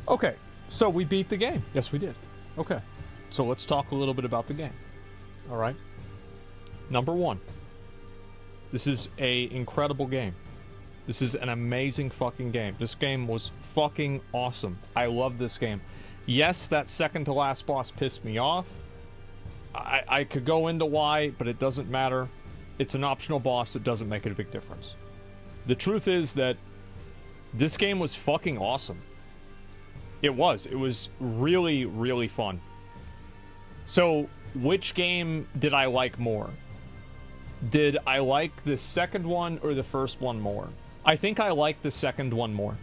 Okay, so we beat the game. Yes, we did. Okay, so let's talk a little bit about the game. All right. Number one, this is a incredible game. This is an amazing fucking game. This game was fucking awesome. I love this game. Yes, that second to last boss pissed me off. I could go into why, but it doesn't matter. It's an optional boss. It doesn't make it a big difference. The truth is that this game was fucking awesome. It was. It was really, really fun. So, which game did I like more? Did I like the second one or the first one more? I think I liked the second one more.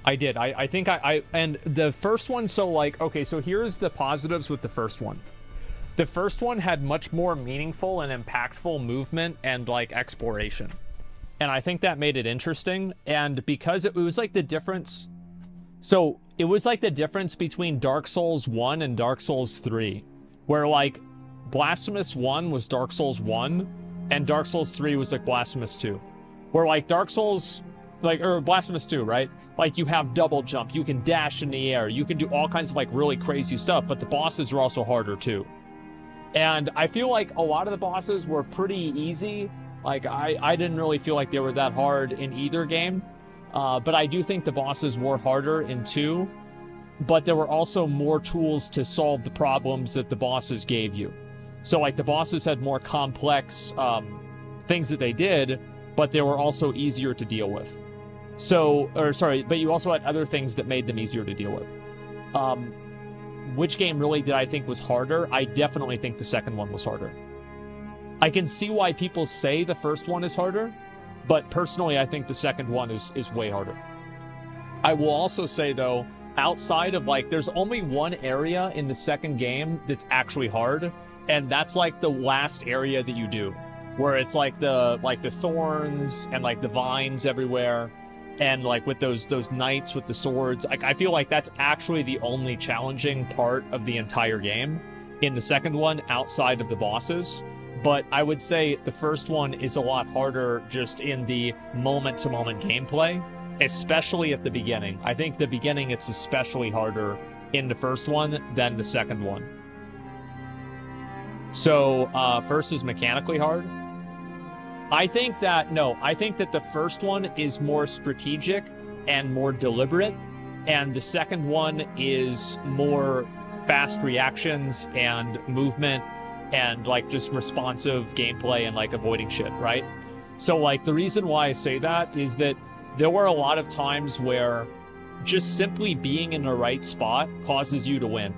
I did. I think and the first one, so like, okay, so here's the positives with the first one. The first one had much more meaningful and impactful movement and like exploration. And I think that made it interesting. And because it was like the difference, so it was like the difference between Dark Souls 1 and Dark Souls 3, where like Blasphemous 1 was Dark Souls 1 and Dark Souls 3 was like Blasphemous 2. Where like Dark Souls, like, or Blasphemous 2, right? Like you have double jump, you can dash in the air, you can do all kinds of like really crazy stuff, but the bosses are also harder too. And I feel like a lot of the bosses were pretty easy. Like I didn't really feel like they were that hard in either game. But I do think the bosses were harder in 2. But there were also more tools to solve the problems that the bosses gave you. So like the bosses had more complex things that they did, but they were also easier to deal with. So, or sorry, but you also had other things that made them easier to deal with. Which game really did I think was harder? I definitely think the second one was harder. I can see why people say the first one is harder, but personally I think the second one is way harder. I will also say though, outside of like, there's only one area in the second game that's actually hard, and that's like the last area that you do, where it's like the thorns and like the vines everywhere. And like with those knights with the swords, like I feel like that's actually the only challenging part of the entire game in the second one outside of the bosses. But I would say the first one is a lot harder just in the moment-to-moment gameplay, especially at the beginning. I think the beginning it's especially harder in the first one than the second one. So first is mechanically hard. I think that the first one is more strategic and more deliberate, and the second one is more fast reactions and movement and like just responsive gameplay and like avoiding shit, right? So like the reason why I say that is that there were a lot of times where just simply being in the right spot causes you to win.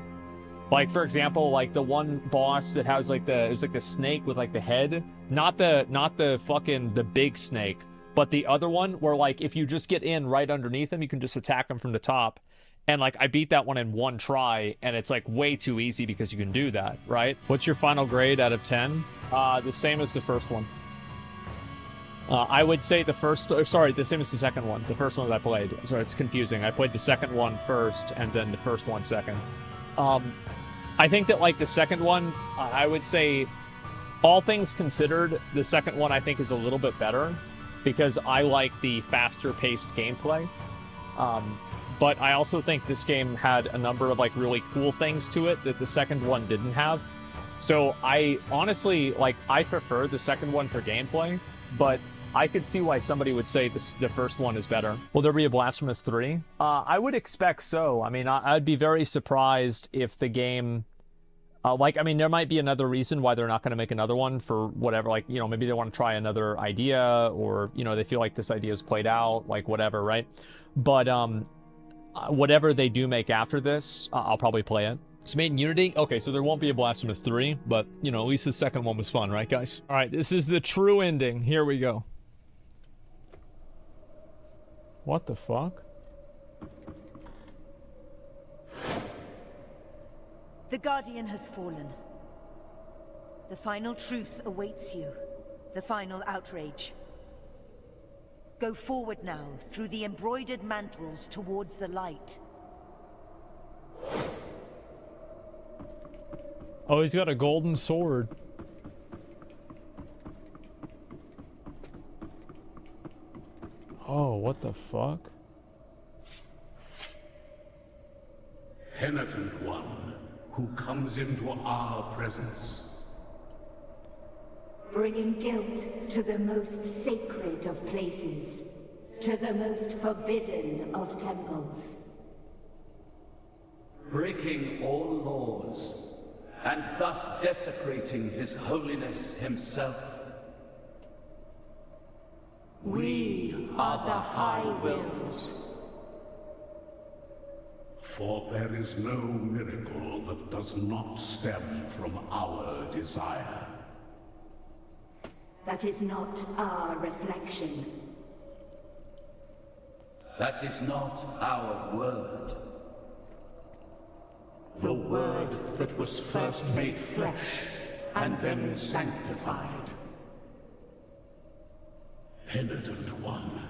Like, for example, like the one boss that has like it's like a snake with like the head, not the fucking the big snake, but the other one where like if you just get in right underneath him, you can just attack him from the top. And like I beat that one in one try, and it's like way too easy because you can do that, right? What's your final grade out of 10? The same as the first one. I would say the same as the second one. The first one that I played. Sorry, it's confusing. I played the second one first and then the first one second. I think that like the second one, I would say, all things considered, the second one I think is a little bit better because I like the faster paced gameplay. But I also think this game had a number of like really cool things to it that the second one didn't have. So I honestly, like, I prefer the second one for gameplay, but I could see why somebody would say the first one is better. Will there be a Blasphemous 3? I would expect so. I mean, I'd be very surprised if the game... there might be another reason why they're not going to make another one for whatever. Like, you know, maybe they want to try another idea, or, you know, they feel like this idea is played out, like, whatever, right? But whatever they do make after this, I'll probably play it. It's made in Unity? Okay, so there won't be a Blasphemous 3, but, you know, at least the second one was fun, right, guys? All right, this is the true ending. Here we go. What the fuck? The Guardian has fallen. The final truth awaits you. The final outrage. Go forward now, through the embroidered mantles towards the light. Oh, he's got a golden sword. Oh, what the fuck? Penitent one who comes into our presence. Bringing guilt to the most sacred of places, to the most forbidden of temples. Breaking all laws, and thus desecrating His Holiness himself. We are the High Wills. For there is no miracle that does not stem from our desire. That is not our reflection. That is not our word. The Word that was first made flesh, and then sanctified. Penitent one,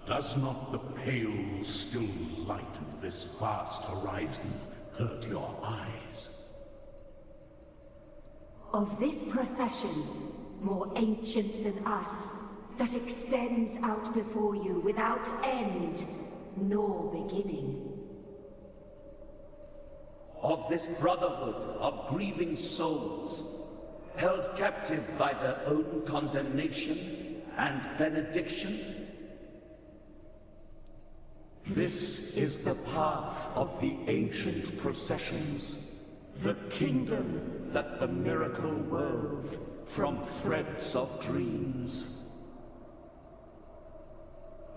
does not the pale, still light of this vast horizon hurt your eyes? Of this procession, more ancient than us, that extends out before you without end, nor beginning. Of this brotherhood of grieving souls, held captive by their own condemnation and benediction. This is the path of the ancient processions, the kingdom that the miracle wove from threads of dreams.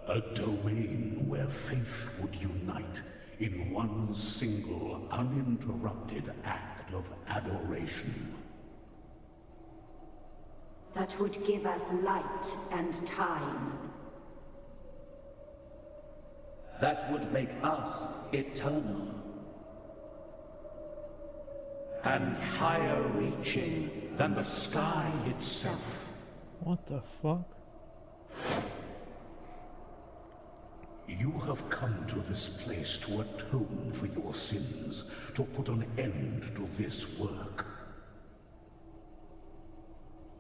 A domain where faith would unite in one single, uninterrupted act of adoration. That would give us light and time. That would make us eternal. And higher reaching than the sky itself. What the fuck? You have come to this place to atone for your sins, to put an end to this work.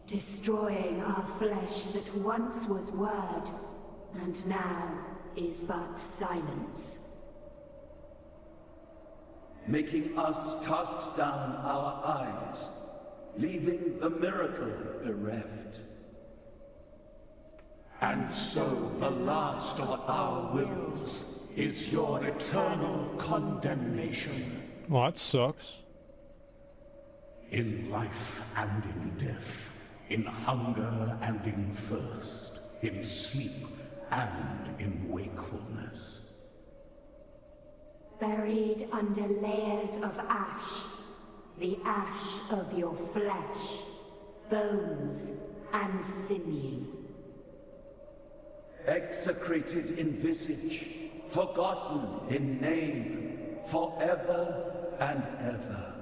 Destroying our flesh that once was word, and now is but silence. Making us cast down our eyes, leaving the miracle bereft. And so the last of our wills is your eternal condemnation. Well, that sucks. In life and in death, in hunger and in thirst, in sleep and in wakefulness. Buried under layers of ash, the ash of your flesh, bones and sinew. Execrated in visage, forgotten in name, forever and ever.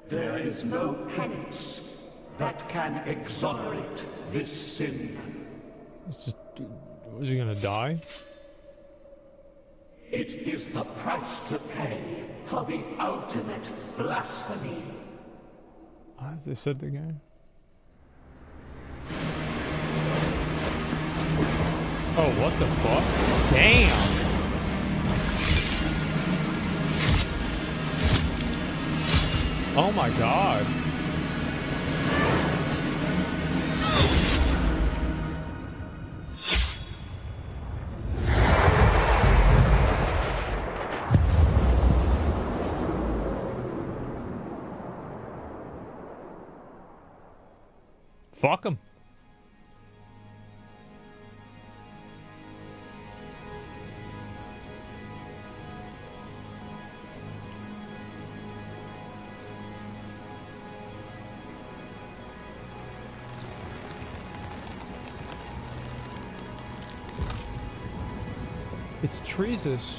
There is no penance that can exonerate this sin. It's just, is he gonna die? It is the price to pay for the ultimate blasphemy. They said the game. Oh, what the fuck? Damn! Oh my god. Fuck him. It's treasus.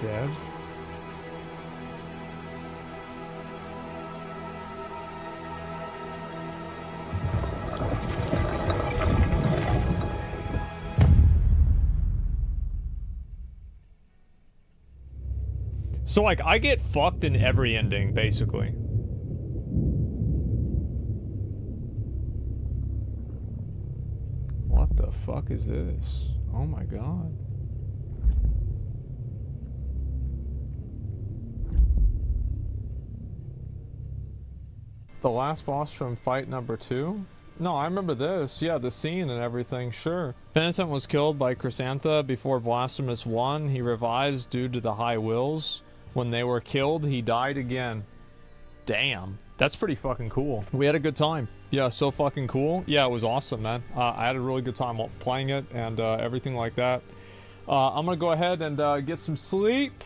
Dead. So, like, I get fucked in every ending, basically. What the fuck is this? Oh my god. The last boss from fight number 2? No, I remember this. Yeah, the scene and everything, sure. Penitent was killed by Chrysantha before Blasphemous won. He revives due to the high wills. When they were killed, he died again. Damn. That's pretty fucking cool. We had a good time. Yeah, so fucking cool. Yeah, it was awesome, man. I had a really good time playing it and everything like that. I'm gonna go ahead and get some sleep.